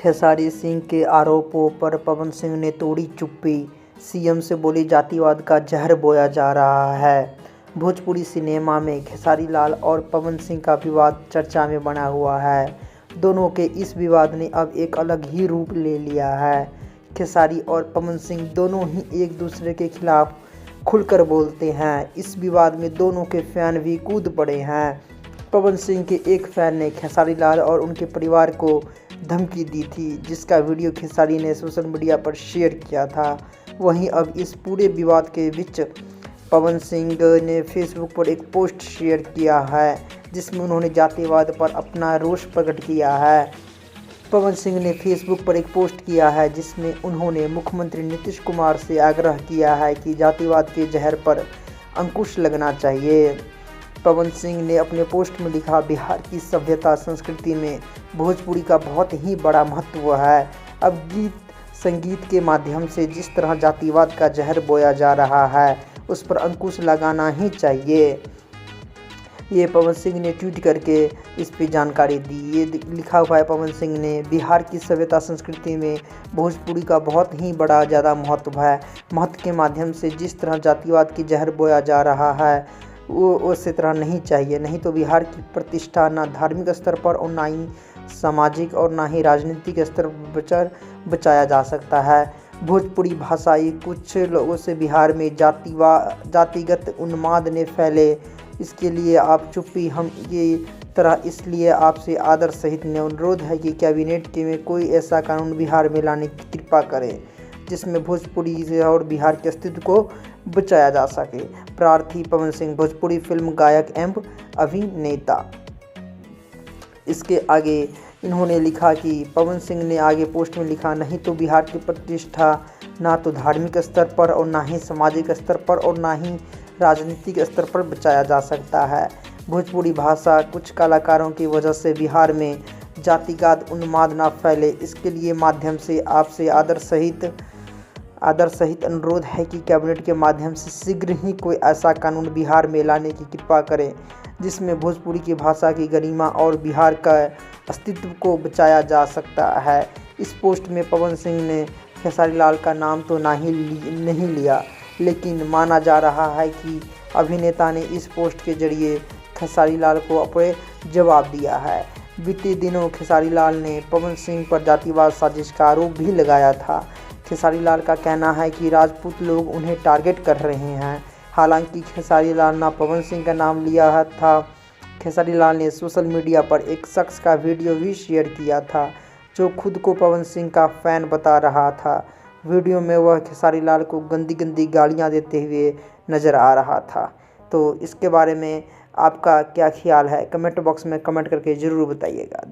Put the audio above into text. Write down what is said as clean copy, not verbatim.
खेसारी सिंह के आरोपों पर पवन सिंह ने तोड़ी चुप्पी। सीएम से बोले जातिवाद का जहर बोया जा रहा है। भोजपुरी सिनेमा में खेसारी लाल और पवन सिंह का विवाद चर्चा में बना हुआ है। दोनों के इस विवाद ने अब एक अलग ही रूप ले लिया है। खेसारी और पवन सिंह दोनों ही एक दूसरे के खिलाफ खुलकर बोलते हैं। इस विवाद में दोनों के फैन भी कूद पड़े हैं। पवन सिंह के एक फैन ने खेसारी लाल और उनके परिवार को धमकी दी थी, जिसका वीडियो खेसारी ने सोशल मीडिया पर शेयर किया था। वहीं अब इस पूरे विवाद के बीच पवन सिंह ने फेसबुक पर एक पोस्ट शेयर किया है, जिसमें उन्होंने जातिवाद पर अपना रोष प्रकट किया है। पवन सिंह ने फेसबुक पर एक पोस्ट किया है, जिसमें उन्होंने मुख्यमंत्री नीतीश कुमार से आग्रह किया है कि जातिवाद के जहर पर अंकुश लगना चाहिए। पवन सिंह ने अपने पोस्ट में लिखा, बिहार की सभ्यता संस्कृति में भोजपुरी का बहुत ही बड़ा महत्व है। अब गीत संगीत के माध्यम से जिस तरह जातिवाद का जहर बोया जा रहा है, उस पर अंकुश लगाना ही चाहिए। ये पवन सिंह ने ट्वीट करके इस पे जानकारी दी। ये लिखा हुआ है पवन सिंह ने, बिहार की सभ्यता संस्कृति में भोजपुरी का बहुत ही बड़ा ज़्यादा महत्व है। महत्व के माध्यम से जिस तरह जातिवाद की जहर बोया जा रहा है, वो उस तरह नहीं चाहिए। नहीं तो बिहार की प्रतिष्ठा ना धार्मिक स्तर पर और ना ही सामाजिक और ना ही राजनीतिक स्तर पर बचाया जा सकता है। भोजपुरी भाषाई कुछ लोगों से बिहार में जातिगत उन्माद ने फैले, इसके लिए आप चुप्पी हम ये तरह इसलिए आपसे आदर सहित अनुरोध है कि कैबिनेट के में कोई ऐसा कानून बिहार में लाने की कृपा करें, जिसमें भोजपुरी से और बिहार के अस्तित्व को बचाया जा सके। प्रार्थी पवन सिंह, भोजपुरी फिल्म गायक एवं अभिनेता। इसके आगे इन्होंने लिखा कि पवन सिंह ने आगे पोस्ट में लिखा, नहीं तो बिहार की प्रतिष्ठा ना तो धार्मिक स्तर पर और ना ही सामाजिक स्तर पर और ना ही राजनीतिक स्तर पर बचाया जा सकता है। भोजपुरी भाषा कुछ कलाकारों की वजह से बिहार में जातिगत उन्माद ना फैले, इसके लिए माध्यम से आपसे आदर सहित अनुरोध है कि कैबिनेट के माध्यम से शीघ्र ही कोई ऐसा कानून बिहार में लाने की कृपा करें, जिसमें भोजपुरी की भाषा की गरिमा और बिहार का अस्तित्व को बचाया जा सकता है। इस पोस्ट में पवन सिंह ने खेसारी लाल का नाम तो नहीं लिया, लेकिन माना जा रहा है कि अभिनेता ने इस पोस्ट के जरिए खेसारी लाल को अपने जवाब दिया है। बीते दिनों खेसारी लाल ने पवन सिंह पर जातिवाद साजिश का आरोप भी लगाया था। खेसारी लाल का कहना है कि राजपूत लोग उन्हें टारगेट कर रहे हैं। हालांकि खेसारी लाल ने पवन सिंह का नाम लिया था। खेसारी लाल ने सोशल मीडिया पर एक शख्स का वीडियो भी शेयर किया था, जो खुद को पवन सिंह का फैन बता रहा था। वीडियो में वह खेसारी लाल को गंदी गालियां देते हुए नज़र आ रहा था। तो इसके बारे में आपका क्या ख्याल है, कमेंट बॉक्स में कमेंट करके ज़रूर बताइएगा।